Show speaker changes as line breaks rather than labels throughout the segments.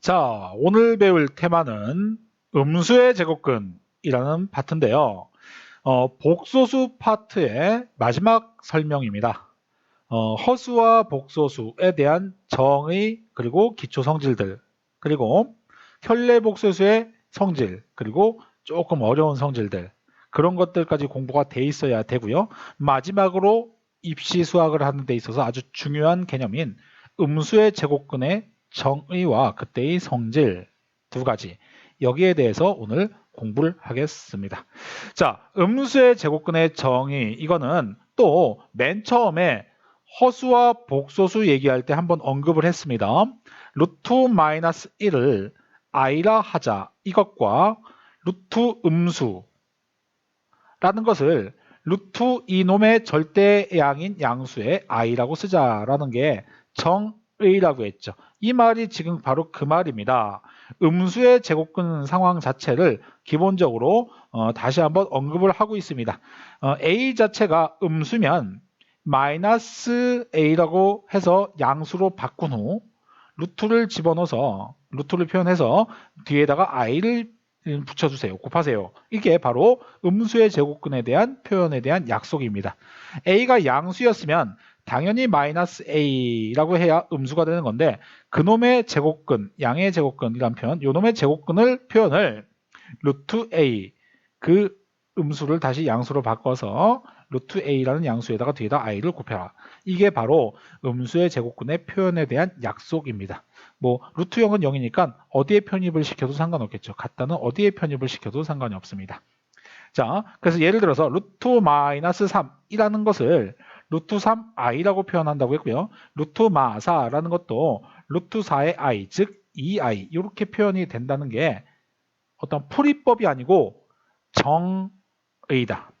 자, 오늘 배울 테마는 음수의 제곱근이라는 파트인데요. 복소수 파트의 마지막 설명입니다. 허수와 복소수에 대한 정의, 그리고 기초 성질들, 그리고 현례복소수의 성질, 그리고 조금 어려운 성질들, 그런 것들까지 공부가 돼 있어야 되고요. 마지막으로 입시 수학을 하는 데 있어서 아주 중요한 개념인 음수의 제곱근의 정의와 그때의 성질 두 가지, 여기에 대해서 오늘 공부를 하겠습니다. 자, 음수의 제곱근의 정의, 이거는 또 맨 처음에 허수와 복소수 얘기할 때 한번 언급을 했습니다. 루트 마이너스 1을 i라 하자, 이것과 루트 음수라는 것을 루트 이놈의 절대양인 양수의 i라고 쓰자라는 게 정의라고 했죠. 이 말이 지금 바로 그 말입니다. 음수의 제곱근 상황 자체를 기본적으로 다시 한번 언급을 하고 있습니다. a 자체가 음수면 마이너스 a라고 해서 양수로 바꾼 후 루트를 집어넣어서 루트를 표현해서 뒤에다가 i를 붙여주세요. 곱하세요. 이게 바로 음수의 제곱근에 대한 표현에 대한 약속입니다. a가 양수였으면 당연히 마이너스 a라고 해야 음수가 되는 건데, 그놈의 제곱근, 양의 제곱근이란 표현, 요놈의 제곱근을 표현을 루트 a, 그 음수를 다시 양수로 바꿔서 루트 a라는 양수에다가 뒤에다 i를 곱해라. 이게 바로 음수의 제곱근의 표현에 대한 약속입니다. 뭐 루트 0은 0이니까 어디에 편입을 시켜도 상관없겠죠. 같다는 어디에 편입을 시켜도 상관이 없습니다. 자, 그래서 예를 들어서 루트 마이너스 3이라는 것을 루트 3i라고 표현한다고 했고요. 루트 마4라는 것도 루트 4의 i, 즉 2i 이렇게 표현이 된다는 게 어떤 풀이법이 아니고 정의다.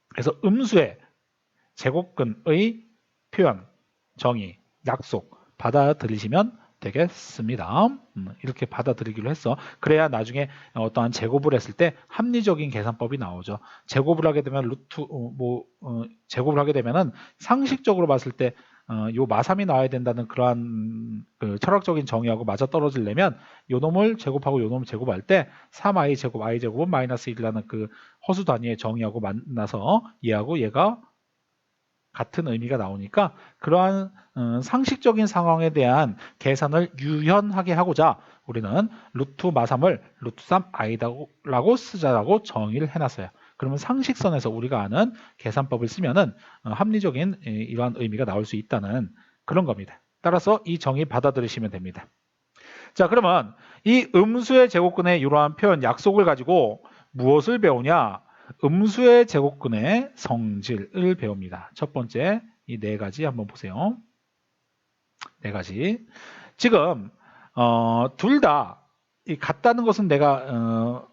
그래서 음수의 제곱근의 표현, 정의, 약속 받아들이시면 되겠습니다. 이렇게 받아들이기로 했어. 그래야 나중에 어떠한 제곱을 했을 때 합리적인 계산법이 나오죠. 제곱을 하게 되면 제곱을 하게 되면은 상식적으로 봤을 때 요 마3이 나와야 된다는 그러한 그 철학적인 정의하고 맞아 떨어지려면 요 놈을 제곱하고 요 놈을 제곱할 때 3i 제곱 i 제곱은 마이너스 1이라는 그 허수 단위의 정의하고 만나서 얘하고 얘가 같은 의미가 나오니까 그러한 상식적인 상황에 대한 계산을 유연하게 하고자 우리는 루트 마3을 루트 3i라고 쓰자라고 정의를 해놨어요. 그러면 상식선에서 우리가 아는 계산법을 쓰면은 합리적인 이러한 의미가 나올 수 있다는 그런 겁니다. 따라서 이 정의 받아들이시면 됩니다. 자, 그러면 이 음수의 제곱근의 이러한 표현 약속을 가지고 무엇을 배우냐? 음수의 제곱근의 성질을 배웁니다. 첫 번째 이 네 가지 한번 보세요. 네 가지. 지금 둘 다 같다는 것은 내가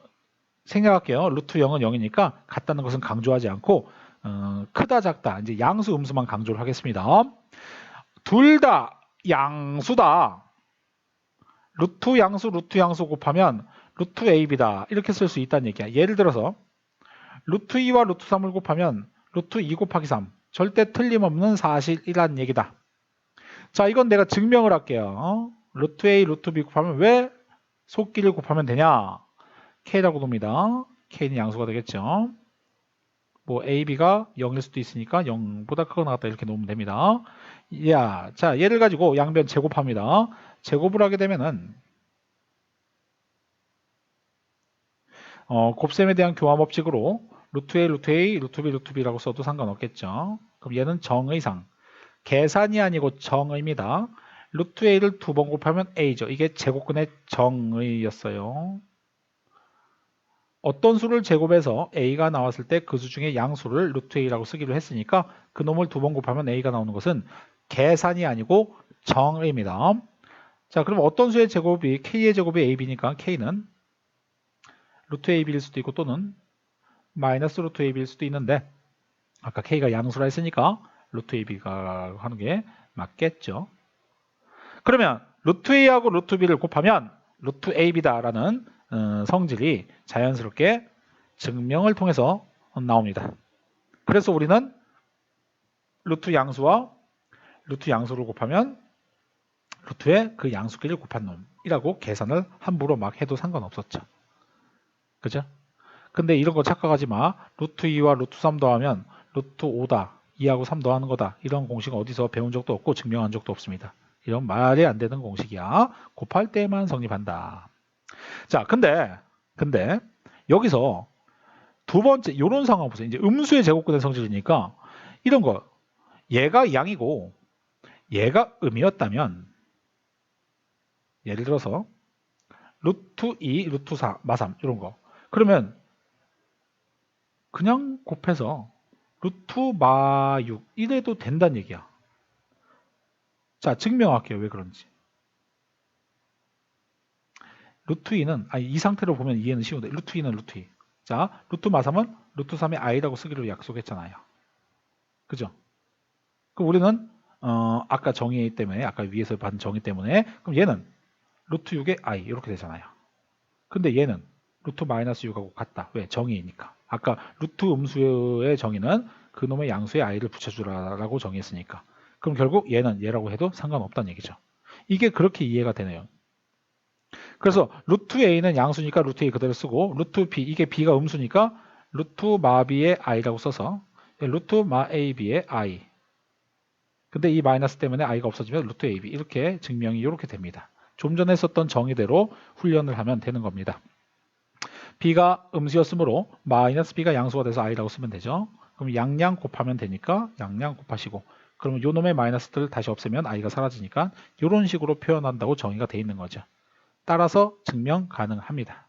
생각할게요. 루트 0은 0이니까 같다는 것은 강조하지 않고 크다 작다 이제 양수 음수만 강조를 하겠습니다. 둘 다 양수다. 루트 양수 곱하면 루트 ab다. 이렇게 쓸 수 있다는 얘기야. 예를 들어서 루트 2와 루트 3을 곱하면 루트 2 곱하기 3. 절대 틀림없는 사실이란 얘기다. 자, 이건 내가 증명을 할게요. 루트 a, 루트 b 곱하면 왜 속기를 곱하면 되냐? k라고 봅니다. k는 양수가 되겠죠. 뭐 a, b가 0일 수도 있으니까 0보다 크거나 같다 이렇게 놓으면 됩니다. 자, 얘를 가지고 양변 제곱합니다. 제곱을 하게 되면은 곱셈에 대한 교환 법칙으로 루트 a, 루트 a, 루트 b, 루트 b라고 써도 상관없겠죠. 그럼 얘는 정의상 계산이 아니고 정의입니다. 루트 a를 두 번 곱하면 a죠. 이게 제곱근의 정의였어요. 어떤 수를 제곱해서 a가 나왔을 때 그 수 중에 양수를 루트 a라고 쓰기로 했으니까 그 놈을 두 번 곱하면 a가 나오는 것은 계산이 아니고 정의입니다. 자, 그럼 어떤 수의 제곱이 k의 제곱이 ab니까 k는 루트 ab일 수도 있고 또는 마이너스 루트 ab일 수도 있는데 아까 k가 양수라 했으니까 루트 ab가 하는 게 맞겠죠. 그러면 루트 a하고 루트 b를 곱하면 루트 ab다라는 성질이 자연스럽게 증명을 통해서 나옵니다. 그래서 우리는 루트 양수와 루트 양수를 곱하면 루트의 그 양수끼리를 곱한 놈, 이라고 계산을 함부로 막 해도 상관없었죠. 그죠? 근데 이런 거 착각하지 마. 루트 2와 루트 3 더하면 루트 5다. 2하고 3 더하는 거다. 이런 공식 어디서 배운 적도 없고 증명한 적도 없습니다. 이런 말이 안 되는 공식이야. 곱할 때만 성립한다. 자, 근데 여기서 두 번째 이런 상황 보세요. 이제 음수의 제곱근의 성질이니까 이런 거 얘가 양이고 얘가 음이었다면 예를 들어서 루트 2, 루트 4, 마3 이런 거 그러면 그냥 곱해서 루트 마 6 이래도 된다는 얘기야. 자, 증명할게요. 왜 그런지. 루트 2는 이 상태로 보면 이해는 쉬운데 루트 2는 루트 2. 자, 루트 마3은 루트 3의 i라고 쓰기로 약속했잖아요. 그죠? 그럼 우리는 아까 정의 때문에 아까 위에서 받은 정의 때문에 그럼 얘는 루트 6의 i 이렇게 되잖아요. 근데 얘는 루트 마이너스 6하고 같다. 왜? 정의니까. 아까 루트 음수의 정의는 그놈의 양수의 i를 붙여주라고 정의했으니까. 그럼 결국 얘는 얘라고 해도 상관없다는 얘기죠. 이게 그렇게 이해가 되네요. 그래서 루트 a는 양수니까 루트 a 그대로 쓰고 루트 b 이게 b가 음수니까 루트 마b의 i라고 써서 루트 마 ab의 i 근데 이 마이너스 때문에 i가 없어지면 루트 ab 이렇게 증명이 이렇게 됩니다. 좀 전에 썼던 정의대로 훈련을 하면 되는 겁니다. b가 음수였으므로 마이너스 b가 양수가 돼서 i라고 쓰면 되죠. 그럼 양양 곱하면 되니까 양양 곱하시고 그러면 요 놈의 마이너스들을 다시 없애면 i가 사라지니까 이런 식으로 표현한다고 정의가 돼 있는 거죠. 따라서 증명 가능합니다.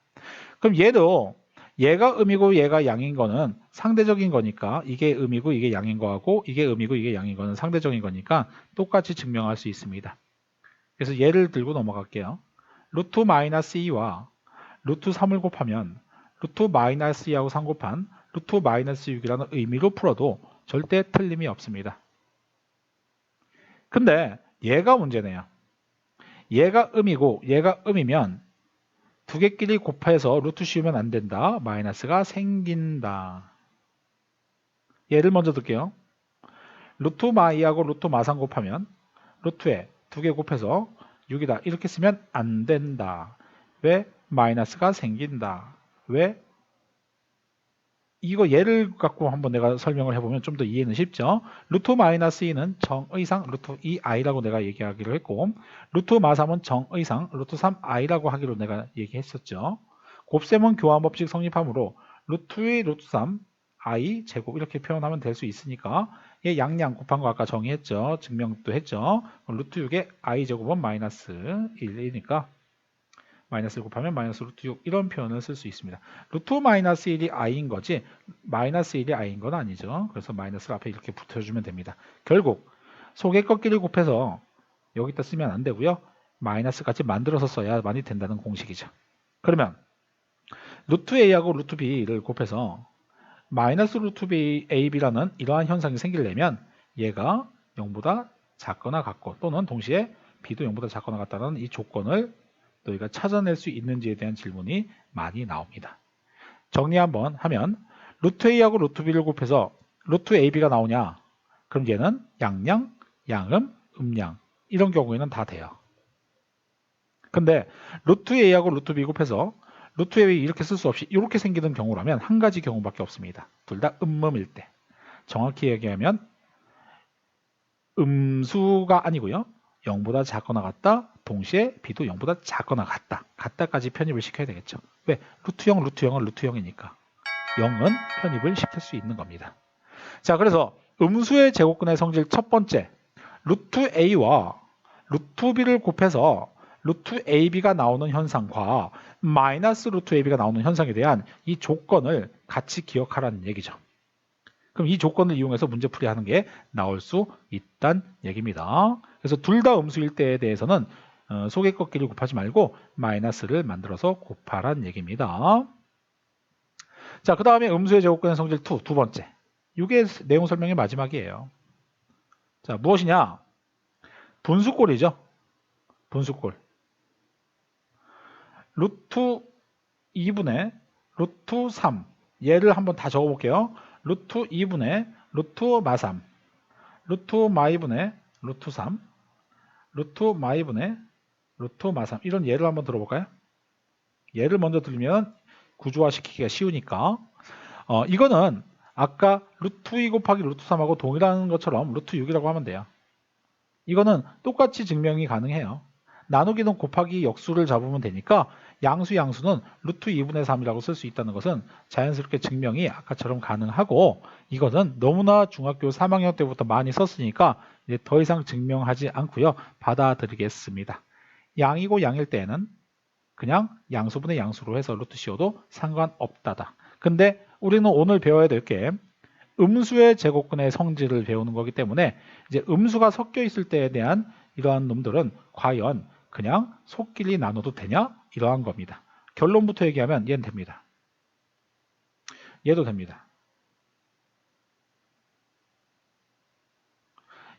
그럼 얘도 얘가 음이고 얘가 양인 거는 상대적인 거니까 이게 음이고 이게 양인 거하고 이게 음이고 이게 양인 거는 상대적인 거니까 똑같이 증명할 수 있습니다. 그래서 예를 들고 넘어갈게요. 루트 마이너스 2와 루트 3을 곱하면 루트 마이너스 2하고 3 곱한 루트 마이너스 6이라는 의미로 풀어도 절대 틀림이 없습니다. 근데 얘가 문제네요. 얘가 음이고 얘가 음이면 두 개끼리 곱해서 루트 씌우면 안 된다. 마이너스가 생긴다. 예를 먼저 들게요. 루트 마2하고 루트 마3 곱하면 루트에 두 개 곱해서 6이다. 이렇게 쓰면 안 된다. 왜? 마이너스가 생긴다. 왜? 이거 예를 갖고 한번 내가 설명을 해보면 좀 더 이해는 쉽죠. 루트 마이너스 2는 정의상 루트 2i라고 내가 얘기하기로 했고 루트 마3은 정의상 루트 3i라고 하기로 내가 얘기했었죠. 곱셈은 교환법칙 성립하므로 루트 2, 루트 3, i 제곱 이렇게 표현하면 될 수 있으니까 얘 양양 곱한 거 아까 정의했죠. 증명도 했죠. 루트 6의 i 제곱은 마이너스 1이니까 마이너스 1 곱하면 마이너스 루트 6 이런 표현을 쓸 수 있습니다. 루트 마이너스 1이 i인 거지 마이너스 1이 i인 건 아니죠. 그래서 마이너스를 앞에 이렇게 붙여주면 됩니다. 결국 속의 꺾기를 곱해서 여기다 쓰면 안 되고요. 마이너스 같이 만들어서 써야만이 된다는 공식이죠. 그러면 루트 a하고 루트 b를 곱해서 마이너스 루트 ab라는 이러한 현상이 생기려면 얘가 0보다 작거나 같고 또는 동시에 b도 0보다 작거나 같다는 이 조건을 너희가 찾아낼 수 있는지에 대한 질문이 많이 나옵니다. 정리 한번 하면 루트 a하고 루트 b를 곱해서 루트 ab가 나오냐? 그럼 얘는 양양, 양음, 음양 이런 경우에는 다 돼요. 근데 루트 a하고 루트 b 곱해서 루트 a 이렇게 쓸 수 없이 이렇게 생기는 경우라면 한 가지 경우밖에 없습니다. 둘 다 음음일 때. 정확히 얘기하면 음수가 아니고요. 0보다 작거나 같다. 동시에 b도 0보다 작거나 같다. 같다까지 편입을 시켜야 되겠죠. 왜? 루트 0, 루트 0은 루트 0이니까 0은 편입을 시킬 수 있는 겁니다. 자, 그래서 음수의 제곱근의 성질 첫 번째 루트 a와 루트 b를 곱해서 루트 ab가 나오는 현상과 마이너스 루트 ab가 나오는 현상에 대한 이 조건을 같이 기억하라는 얘기죠. 그럼 이 조건을 이용해서 문제풀이 하는 게 나올 수 있다는 얘기입니다. 그래서 둘 다 음수일 때에 대해서는 속의 꺾기를 곱하지 말고 마이너스를 만들어서 곱하라는 얘기입니다. 자, 그 다음에 음수의 제곱근의 성질 2, 두 번째. 이게 내용 설명의 마지막이에요. 자, 무엇이냐? 분수꼴이죠. 분수꼴. 루트 2분의 루트 3. 얘를 한번 다 적어볼게요. 루트 2분의 루트 마3. 루트 마2분의 루트 3. 루트 마2분의 루트 마3 이런 예를 한번 들어볼까요? 예를 먼저 들면 구조화시키기가 쉬우니까 이거는 아까 루트 2 곱하기 루트 3하고 동일한 것처럼 루트 6이라고 하면 돼요. 이거는 똑같이 증명이 가능해요. 나누기는 곱하기 역수를 잡으면 되니까 양수는 루트 2분의 3이라고 쓸 수 있다는 것은 자연스럽게 증명이 아까처럼 가능하고 이것은 너무나 중학교 3학년 때부터 많이 썼으니까 이제 더 이상 증명하지 않고요. 받아들이겠습니다. 양이고 양일 때에는 그냥 양수분의 양수로 해서 루트 씌워도 상관없다다. 근데 우리는 오늘 배워야 될 게 음수의 제곱근의 성질을 배우는 거기 때문에 이제 음수가 섞여 있을 때에 대한 이러한 놈들은 과연 그냥 속끼리 나눠도 되냐? 이러한 겁니다. 결론부터 얘기하면 얘는 됩니다. 얘도 됩니다.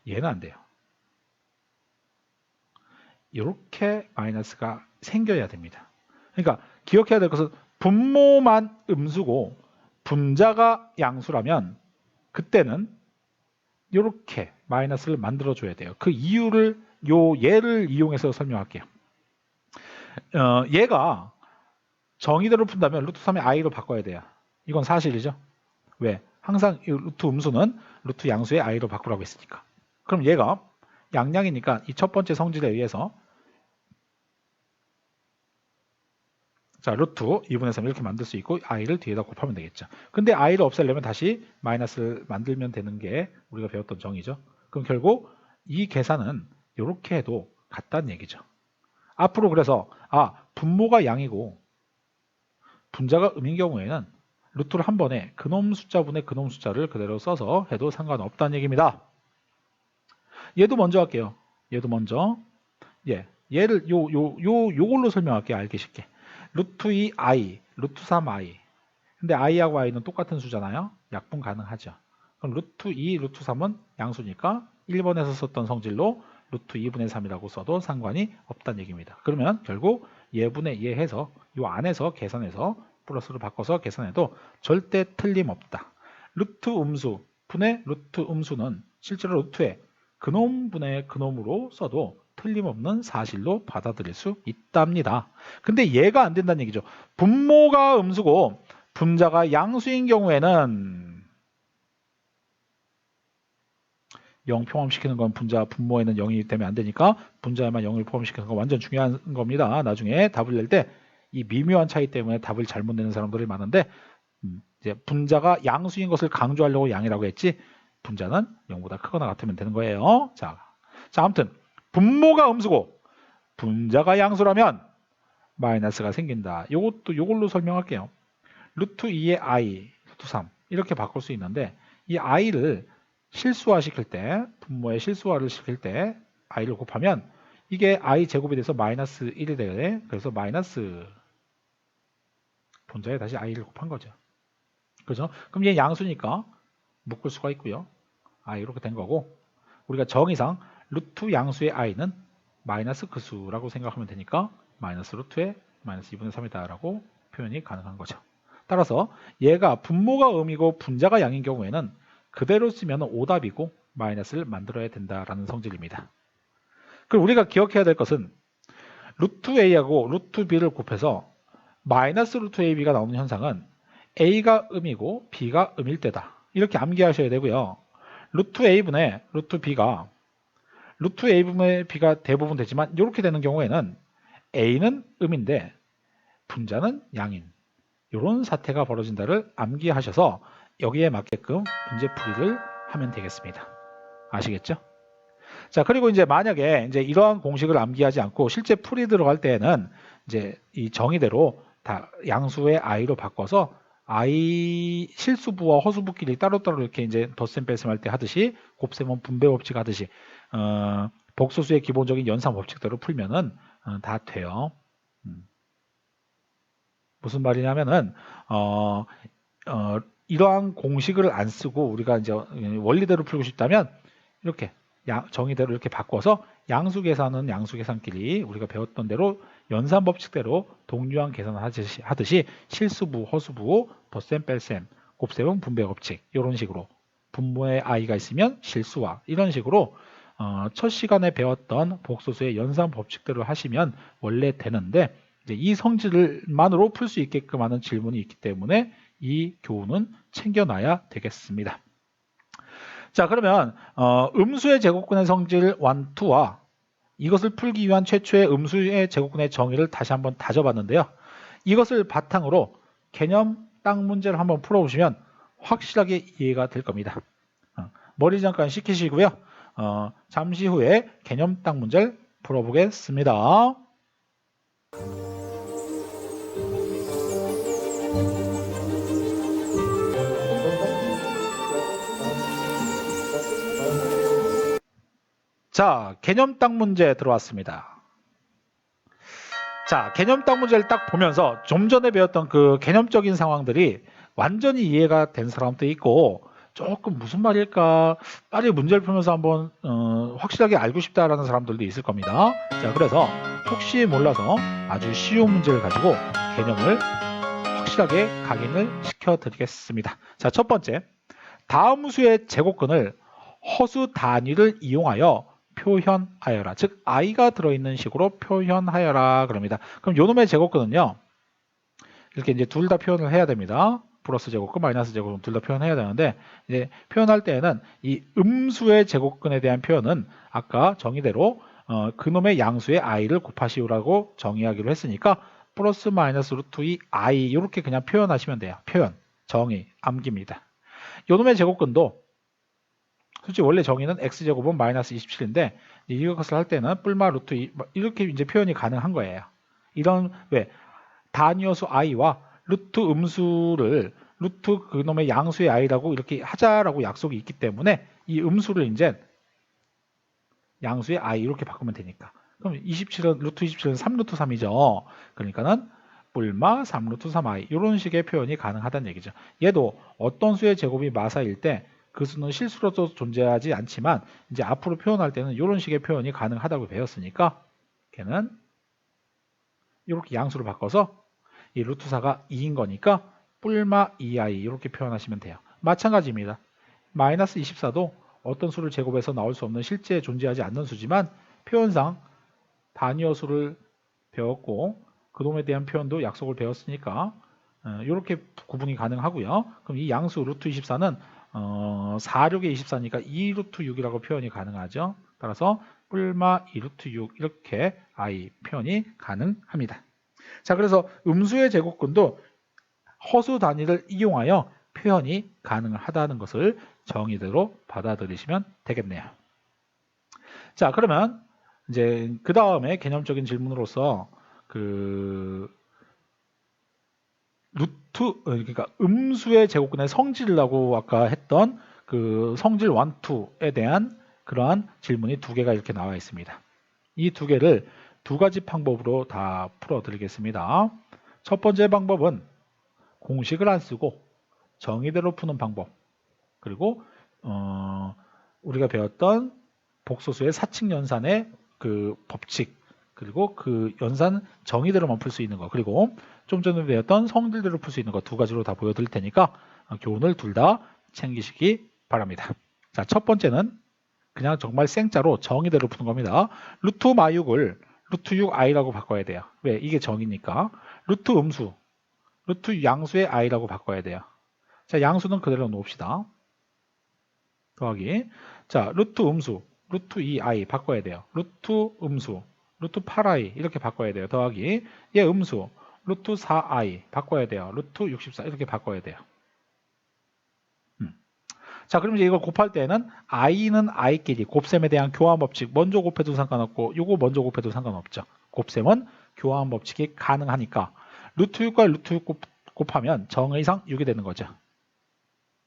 얘는 안 돼요. 이렇게 마이너스가 생겨야 됩니다. 그러니까 기억해야 될 것은 분모만 음수고 분자가 양수라면 그때는 이렇게 마이너스를 만들어줘야 돼요. 그 이유를 요 예를 이용해서 설명할게요. 얘가 정의대로 푼다면 루트 3의 i로 바꿔야 돼요. 이건 사실이죠. 왜? 항상 이 루트 음수는 루트 양수의 i로 바꾸라고 했으니까. 그럼 얘가 양량이니까 이 첫 번째 성질에 의해서 자 루트 2분의 3 이렇게 만들 수 있고 i를 뒤에다 곱하면 되겠죠. 근데 i를 없애려면 다시 마이너스를 만들면 되는 게 우리가 배웠던 정의죠. 그럼 결국 이 계산은 이렇게 해도 같다는 얘기죠. 앞으로 그래서 분모가 양이고 분자가 음인 경우에는 루트를 한 번에 그놈 숫자분의 그놈 숫자를 그대로 써서 해도 상관없다는 얘기입니다. 얘도 먼저 할게요. 얘도 먼저. 얘를 요걸로 설명할게요. 알기 쉽게. 루트 2i, 루트 3i. 근데 i하고 i는 똑같은 수잖아요. 약분 가능하죠. 그럼 루트 2, 루트 3은 양수니까 1번에서 썼던 성질로 루트 2분의 3이라고 써도 상관이 없다는 얘기입니다. 그러면 결국 예분의 예 해서 요 안에서 계산해서 플러스로 바꿔서 계산해도 절대 틀림없다. 루트 음수 분의 루트 음수는 실제로 루트에 그놈분의 그놈으로 써도 틀림없는 사실로 받아들일 수 있답니다. 근데 얘가 안 된다는 얘기죠. 분모가 음수고 분자가 양수인 경우에는 0 포함시키는 건 분모에는 0이기 때문에 안 되니까 분자에만 0을 포함시키는 건 완전 중요한 겁니다. 나중에 답을 낼 때 이 미묘한 차이 때문에 답을 잘못 내는 사람들이 많은데 이제 분자가 양수인 것을 강조하려고 양이라고 했지 분자는 0보다 크거나 같으면 되는 거예요. 자 아무튼 분모가 음수고 분자가 양수라면 마이너스가 생긴다. 요걸로 설명할게요. 루트 2의 i, 루트 3 이렇게 바꿀 수 있는데 이 i를 실수화 시킬 때 분모의 실수화를 시킬 때 i를 곱하면 이게 i 제곱이 돼서 마이너스 1이 되네. 그래서 마이너스 분자에 다시 i를 곱한 거죠. 그죠? 그럼 얘 양수니까 묶을 수가 있고요. i 이렇게 된 거고 우리가 정의상 루트 양수의 i는 마이너스 그 수라고 생각하면 되니까 마이너스 루트의 마이너스 2분의 3이다 라고 표현이 가능한 거죠. 따라서 얘가 분모가 음이고 분자가 양인 경우에는 그대로 쓰면 오답이고 마이너스를 만들어야 된다라는 성질입니다. 그리고 우리가 기억해야 될 것은 루트 a하고 루트 b를 곱해서 마이너스 루트 ab가 나오는 현상은 a가 음이고 b가 음일 때다. 이렇게 암기하셔야 되고요. 루트 a분의 루트 b가 루트 a분의 b가 대부분 되지만 이렇게 되는 경우에는 a는 음인데 분자는 양인 이런 사태가 벌어진다를 암기하셔서 여기에 맞게끔 문제풀이를 하면 되겠습니다. 아시겠죠? 자, 그리고 이제 만약에 이제 이러한 공식을 암기하지 않고 실제 풀이 들어갈 때에는 이제 이 정의대로 다 양수의 i로 바꿔서 i 실수부와 허수부끼리 따로따로 이렇게 이제 덧셈 뺄셈 할 때 하듯이 곱셈은 분배 법칙 하듯이 복소수의 기본적인 연산 법칙대로 풀면은 다 돼요. 무슨 말이냐면은 이러한 공식을 안 쓰고 우리가 이제 원리대로 풀고 싶다면 이렇게 정의대로 이렇게 바꿔서 양수 계산은 양수 계산끼리 우리가 배웠던 대로 연산 법칙대로 동류한 계산을 하듯이 실수부, 허수부, 덧셈, 뺄셈, 곱셈은 분배 법칙 이런 식으로 분모에 i가 있으면 실수와 이런 식으로 첫 시간에 배웠던 복소수의 연산 법칙대로 하시면 원래 되는데 이제 이 성질만으로 풀 수 있게끔 하는 질문이 있기 때문에 이 교훈은 챙겨놔야 되겠습니다. 자, 그러면 음수의 제곱근의 성질 1, 2와 이것을 풀기 위한 최초의 음수의 제곱근의 정의를 다시 한번 다져봤는데요. 이것을 바탕으로 개념 딱 문제를 한번 풀어보시면 확실하게 이해가 될 겁니다. 머리 잠깐 식히시고요. 잠시 후에 개념 딱 문제를 풀어보겠습니다. 자, 개념 딱 문제 들어왔습니다. 자, 개념 딱 문제를 딱 보면서 좀 전에 배웠던 그 개념적인 상황들이 완전히 이해가 된 사람도 있고 조금 무슨 말일까 빨리 문제를 풀면서 한번 확실하게 알고 싶다라는 사람들도 있을 겁니다. 자, 그래서 혹시 몰라서 아주 쉬운 문제를 가지고 개념을 확실하게 각인을 시켜드리겠습니다. 자, 첫 번째, 다음 수의 제곱근을 허수 단위를 이용하여 표현하여라. 즉 i가 들어있는 식으로 표현하여라 그럽니다. 그럼 요놈의 제곱근은요, 이렇게 이제 둘 다 표현을 해야 됩니다. 플러스 제곱근, 마이너스 제곱근 둘 다 표현해야 되는데, 이제 표현할 때에는 이 음수의 제곱근에 대한 표현은 아까 정의대로 그놈의 양수의 i를 곱하시오라고 정의하기로 했으니까 플러스 마이너스 루트 2 i 이렇게 그냥 표현하시면 돼요. 표현, 정의, 암기입니다. 요놈의 제곱근도 솔직히 원래 정의는 x제곱은 마이너스 27인데 이것을 할 때는 뿔마 루트 2 이렇게 이제 표현이 가능한 거예요. 이런 왜 단위여수 i와 루트 음수를 루트 그놈의 양수의 i라고 이렇게 하자라고 약속이 있기 때문에 이 음수를 이제 양수의 i 이렇게 바꾸면 되니까. 그럼 27은 루트 27은 3루트 3이죠. 그러니까는 뿔마 3루트 3i 이런 식의 표현이 가능하다는 얘기죠. 얘도 어떤 수의 제곱이 마사일 때 그 수는 실수로도 존재하지 않지만 이제 앞으로 표현할 때는 이런 식의 표현이 가능하다고 배웠으니까 걔는 이렇게 양수를 바꿔서 이 루트 4가 2인 거니까 뿔마 2i 이렇게 표현하시면 돼요. 마찬가지입니다. 마이너스 24도 어떤 수를 제곱해서 나올 수 없는 실제 존재하지 않는 수지만 표현상 단위어 수를 배웠고 그놈에 대한 표현도 약속을 배웠으니까 이렇게 구분이 가능하고요. 그럼 이 양수 루트 24는 4륙의 24니까 2루트 6이라고 표현이 가능하죠. 따라서 뿔마 2루트 6 이렇게 i 표현이 가능합니다. 자, 그래서 음수의 제곱근도 허수 단위를 이용하여 표현이 가능하다는 것을 정의대로 받아들이시면 되겠네요. 자, 그러면 이제 그 다음에 개념적인 질문으로서 그 루트 그러니까 음수의 제곱근의 성질이라고 아까 했던 그 성질 1, 2에 대한 그러한 질문이 두 개가 이렇게 나와 있습니다. 이 두 개를 두 가지 방법으로 다 풀어 드리겠습니다. 첫 번째 방법은 공식을 안 쓰고 정의대로 푸는 방법, 그리고 우리가 배웠던 복소수의 사칙 연산의 그 법칙, 그리고 그 연산 정의대로만 풀 수 있는 거, 그리고 좀 전에 배웠던 성질대로 풀 수 있는 거 두 가지로 다 보여드릴 테니까 교훈을 둘 다 챙기시기 바랍니다. 자, 첫 번째는 그냥 정말 생짜로 정의대로 푸는 겁니다. 루트 마육을 루트 6i라고 바꿔야 돼요. 왜? 이게 정이니까. 루트 음수, 루트 양수의 i라고 바꿔야 돼요. 자, 양수는 그대로 놓읍시다. 더하기. 자, 루트 음수, 루트 2i 바꿔야 돼요. 루트 음수, 루트 8i 이렇게 바꿔야 돼요. 더하기. 얘 음수, 루트 4i 바꿔야 돼요. 루트 64 이렇게 바꿔야 돼요. 자, 그럼 이제 이걸 곱할 때는 i는 i끼리 곱셈에 대한 교환 법칙 먼저 곱해도 상관없고 요거 먼저 곱해도 상관없죠. 곱셈은 교환 법칙이 가능하니까 루트 6과 루트 6 곱하면 정의상 6이 되는 거죠.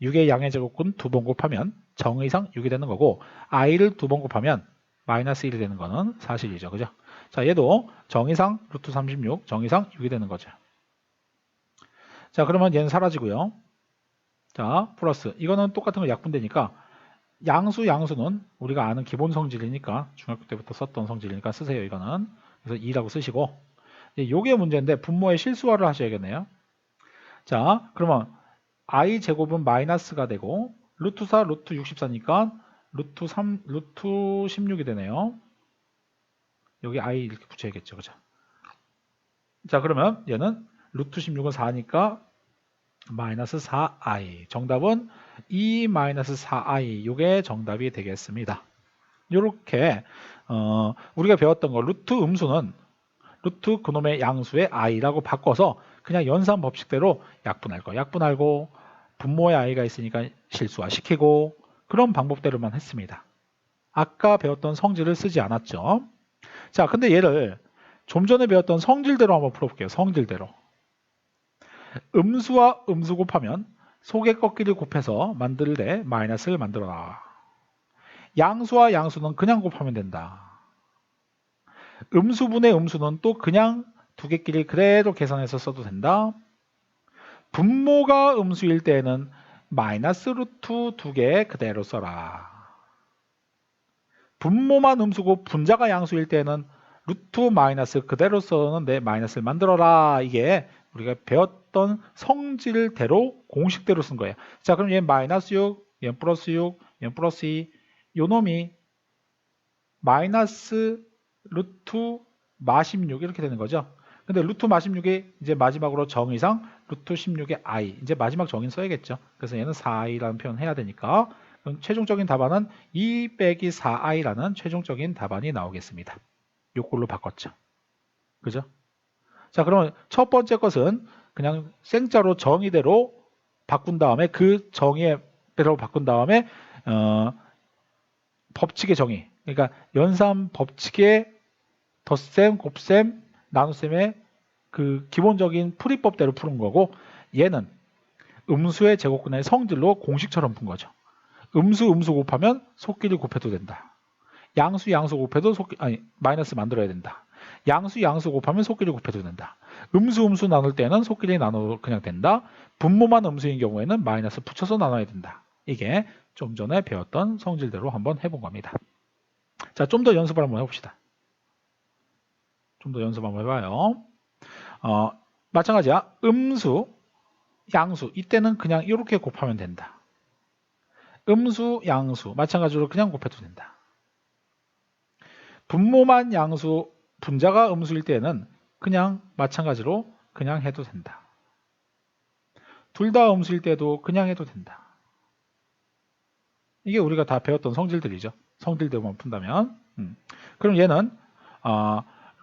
6의 양의 제곱근 두 번 곱하면 정의상 6이 되는 거고 i를 두 번 곱하면 마이너스 1이 되는 거는 사실이죠. 그죠? 자, 얘도 정의상 루트 36, 정의상 6이 되는 거죠. 자, 그러면 얘는 사라지고요. 자, 플러스 이거는 똑같은 거 약분되니까 양수는 우리가 아는 기본 성질이니까 중학교 때부터 썼던 성질이니까 쓰세요. 이거는. 그래서 2라고 쓰시고 이게 문제인데 분모의 실수화를 하셔야겠네요. 자, 그러면 i 제곱은 마이너스가 되고 루트 4, 루트 64니까 루트 16이 되네요. 여기 i 이렇게 붙여야겠죠. 그죠? 자, 그러면 얘는 루트 16은 4니까 마이너스 4i. 정답은 2 마이너스 4i. 이게 정답이 되겠습니다. 이렇게 우리가 배웠던 거 루트 음수는 루트 그놈의 양수의 i라고 바꿔서 그냥 연산 법칙대로 약분할 거 약분하고 분모의 i가 있으니까 실수화시키고 그런 방법대로만 했습니다. 아까 배웠던 성질을 쓰지 않았죠. 자, 근데 얘를 좀 전에 배웠던 성질대로 한번 풀어볼게요. 성질대로. 음수와 음수 곱하면 속의 꺾기를 곱해서 만들 때 마이너스를 만들어라. 양수와 양수는 그냥 곱하면 된다. 음수분의 음수는 또 그냥 두 개끼리 그대로 계산해서 써도 된다. 분모가 음수일 때는 마이너스 루트 두 개 그대로 써라. 분모만 음수고 분자가 양수일 때는 루트 마이너스 그대로 썼는데 마이너스를 만들어라. 이게 우리가 배웠던 성질대로 공식대로 쓴 거예요. 자, 그럼 얘 마이너스 6, 얘 플러스 6, 얘 플러스 2. 요 놈이 마이너스 루트 마16 이렇게 되는 거죠. 근데 루트 마16이 이제 마지막으로 정의상 루트 16의 i. 이제 마지막 정의는 써야겠죠. 그래서 얘는 4i라는 표현을 해야 되니까 최종적인 답안은 2 빼기 4i라는 최종적인 답안이 나오겠습니다. 요걸로 바꿨죠. 그죠? 자, 그러면 첫 번째 것은 그냥 생자로 정의대로 바꾼 다음에 그 정의대로 바꾼 다음에 법칙의 정의. 그러니까 연산 법칙의 덧셈, 곱셈, 나눗셈의 그 기본적인 풀이법대로 푸는 거고 얘는 음수의 제곱근의 성질로 공식처럼 푼 거죠. 음수 곱하면 속끼리 곱해도 된다. 양수 곱해도 마이너스 만들어야 된다. 양수 곱하면 속끼리 곱해도 된다. 음수 나눌 때는 속끼리 나눠도 그냥 된다. 분모만 음수인 경우에는 마이너스 붙여서 나눠야 된다. 이게 좀 전에 배웠던 성질대로 한번 해본 겁니다. 자, 좀 더 연습을 한번 해봅시다. 좀 더 연습 한번 해봐요. 마찬가지야. 음수, 양수 이때는 그냥 이렇게 곱하면 된다. 음수, 양수 마찬가지로 그냥 곱해도 된다. 분모만 양수, 분자가 음수일 때는 그냥 마찬가지로 그냥 해도 된다. 둘 다 음수일 때도 그냥 해도 된다. 이게 우리가 다 배웠던 성질들이죠. 성질대로만 푼다면. 그럼 얘는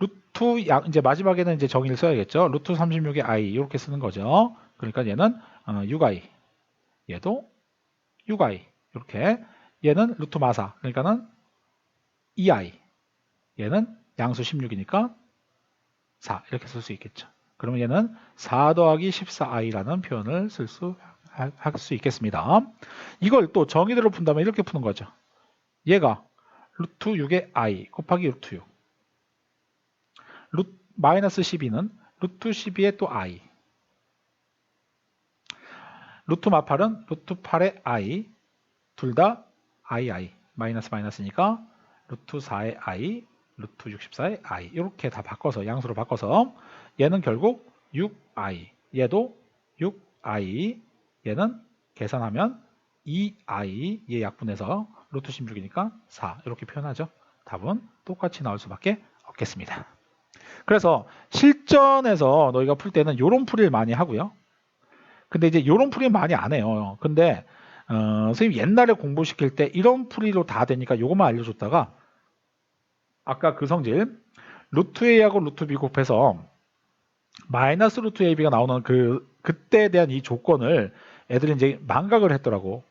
루트 이제 마지막에는 이제 정의를 써야겠죠. 루트 36의 i 이렇게 쓰는 거죠. 그러니까 얘는 6i, 얘도 6i 이렇게. 얘는 루트 마사 그러니까는 2i, 얘는 양수 16이니까 4 이렇게 쓸 수 있겠죠. 그러면 얘는 4 더하기 14i라는 표현을 할 수 있겠습니다. 이걸 또 정의대로 푼다면 이렇게 푸는 거죠. 얘가 루트 6의 i 곱하기 루트 6. 마이너스 12는 루트 12의 또 i. 루트 마8은 루트 8의 i. 둘 다 i. 마이너스니까 루트 4의 i, 루트 64의 i. 이렇게 다 바꿔서 양수로 바꿔서 얘는 결국 6i. 얘도 6i. 얘는 계산하면 2i. 얘 약분해서 루트 16이니까 4. 이렇게 표현하죠. 답은 똑같이 나올 수밖에 없겠습니다. 그래서 실전에서 너희가 풀 때는 이런 풀이를 많이 하고요. 근데 이제 이런 풀이 많이 안 해요. 근데 선생님 옛날에 공부시킬 때 이런 풀이로 다 되니까 이것만 알려줬다가 아까 그 성질 루트 a하고 루트 b 곱해서 마이너스 루트 ab가 나오는 그때에 대한 이 조건을 애들이 이제 망각을 했더라고.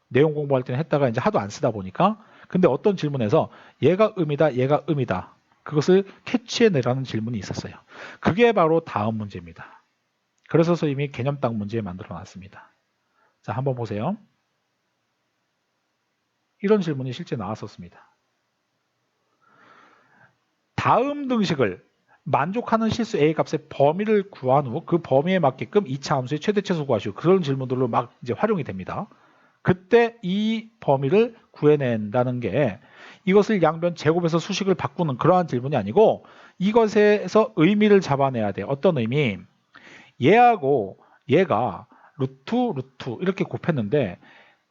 내용 공부할 때는 했다가 이제 하도 안 쓰다 보니까. 근데 어떤 질문에서 얘가 음이다, 얘가 음이다. 그것을 캐치해내라는 질문이 있었어요. 그게 바로 다음 문제입니다. 그래서 선생님이 개념딱 문제 만들어 놨습니다. 자, 한번 보세요. 이런 질문이 실제 나왔었습니다. 다음 등식을 만족하는 실수 A 값의 범위를 구한 후 그 범위에 맞게끔 2차 함수의 최대 최소 구하시오. 그런 질문들로 막 이제 활용이 됩니다. 그때 이 범위를 구해낸다는 게 이것을 양변 제곱해서 수식을 바꾸는 그러한 질문이 아니고 이것에서 의미를 잡아내야 돼요. 어떤 의미? 얘하고 얘가 루트 이렇게 곱했는데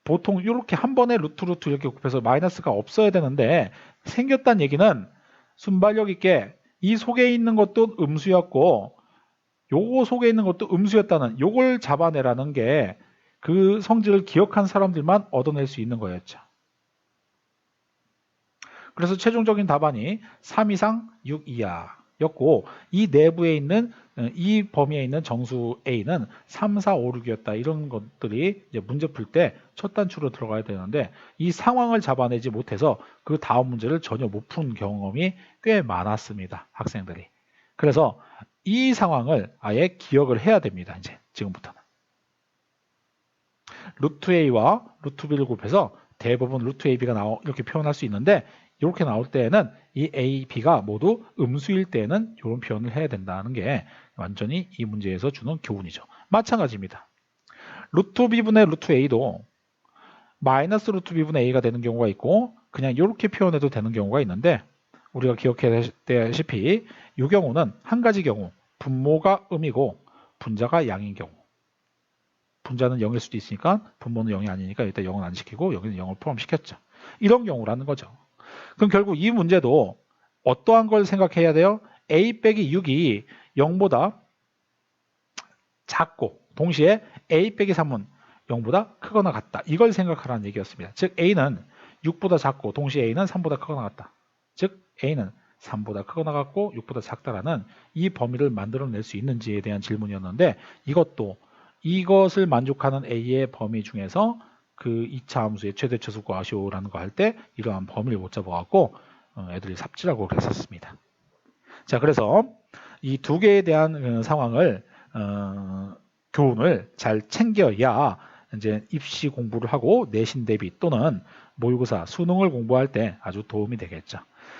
보통 이렇게 한 번에 루트 이렇게 곱해서 마이너스가 없어야 되는데 생겼다는 얘기는 순발력 있게 이 속에 있는 것도 음수였고 요거 속에 있는 것도 음수였다는 요걸 잡아내라는 게 그 성질을 기억한 사람들만 얻어낼 수 있는 거였죠. 그래서 최종적인 답안이 3 이상 6 이하였고 이 내부에 있는 이 범위에 있는 정수 A는 3, 4, 5, 6이었다. 이런 것들이 이제 문제 풀 때 첫 단추로 들어가야 되는데 이 상황을 잡아내지 못해서 그 다음 문제를 전혀 못 푼 경험이 꽤 많았습니다. 학생들이. 그래서 이 상황을 아예 기억을 해야 됩니다. 이제 지금부터는. 루트 A와 루트 B를 곱해서 대부분 루트 AB가 이렇게 표현할 수 있는데 이렇게 나올 때에는 이 A, B가 모두 음수일 때는 이런 표현을 해야 된다는 게 완전히 이 문제에서 주는 교훈이죠. 마찬가지입니다. 루트 B분의 루트 A도 마이너스 루트 B분의 A가 되는 경우가 있고 그냥 이렇게 표현해도 되는 경우가 있는데 우리가 기억해야되다시피 이 경우는 한 가지 경우 분모가 음이고 분자가 양인 경우 분자는 0일 수도 있으니까 분모는 0이 아니니까 일단 0은 안 시키고 여기는 0을 포함시켰죠. 이런 경우라는 거죠. 그럼 결국 이 문제도 어떠한 걸 생각해야 돼요? A 빼기 6이 0보다 작고 동시에 A 빼기 3은 0보다 크거나 같다. 이걸 생각하라는 얘기였습니다. 즉 A는 6보다 작고 동시에 A는 3보다 크거나 같다. 즉 A는 3보다 크거나 같고 6보다 작다라는 이 범위를 만들어낼 수 있는지에 대한 질문이었는데 이것을 만족하는 A의 범위 중에서 그 2차 함수의 최대 처수 구하시오라는 거 할 때 이러한 범위를 못 잡아갖고 애들이 삽질하고 그랬었습니다. 자, 그래서 이 두 개에 대한 상황을 교훈을 잘 챙겨야 이제 입시 공부를 하고 내신 대비 또는 모의고사, 수능을 공부할 때 아주 도움이 되겠죠.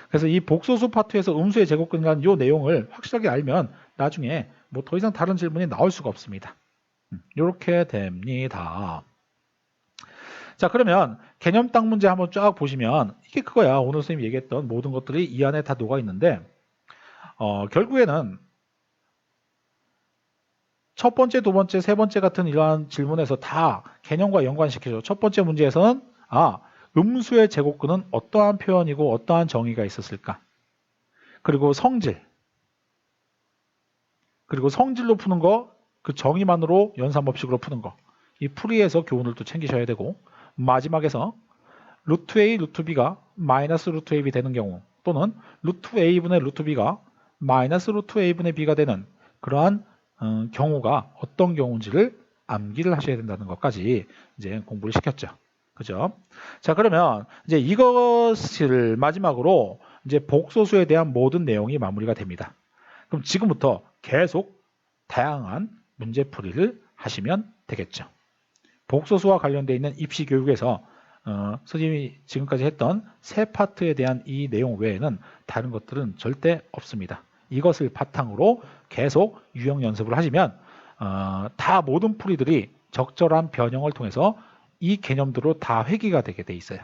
그래서 이 복소수 파트에서 음수의 제곱근이라는 이 내용을 확실하게 알면 나중에 뭐 더 이상 다른 질문이 나올 수가 없습니다. 이렇게 됩니다. 자, 그러면 개념 딱 문제 한번 쫙 보시면 이게 그거야. 오늘 선생님이 얘기했던 모든 것들이 이 안에 다 녹아 있는데 결국에는 첫 번째, 두 번째, 세 번째 같은 이러한 질문에서 다 개념과 연관시켜줘. 첫 번째 문제에서는 음수의 제곱근은 어떠한 표현이고 어떠한 정의가 있었을까? 그리고 성질. 그리고 성질로 푸는 거, 그 정의만으로 연산법칙으로 푸는 거. 이 풀이에서 교훈을 또 챙기셔야 되고 마지막에서 루트 A, 루트 B가 마이너스 루트 AB 되는 경우 또는 루트 A분의 루트 B가 마이너스 루트 A분의 B가 되는 그러한 경우가 어떤 경우인지를 암기를 하셔야 된다는 것까지 이제 공부를 시켰죠. 그죠? 자, 그러면 이제 이것을 마지막으로 이제 복소수에 대한 모든 내용이 마무리가 됩니다. 그럼 지금부터 계속 다양한 문제풀이를 하시면 되겠죠. 복소수와 관련되어 있는 입시 교육에서 선생님이 지금까지 했던 세 파트에 대한 이 내용 외에는 다른 것들은 절대 없습니다. 이것을 바탕으로 계속 유형 연습을 하시면 다 모든 풀이들이 적절한 변형을 통해서 이 개념대로 다 회귀가 되게 돼 있어요.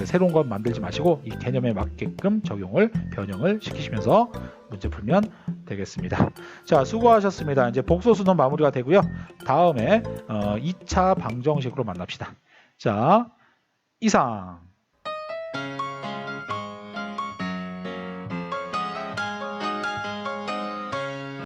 새로운 건 만들지 마시고 이 개념에 맞게끔 적용을 변형을 시키시면서 문제 풀면 되겠습니다. 자, 수고하셨습니다. 이제 복소수는 마무리가 되고요. 다음에 2차 방정식으로 만납시다. 자, 이상.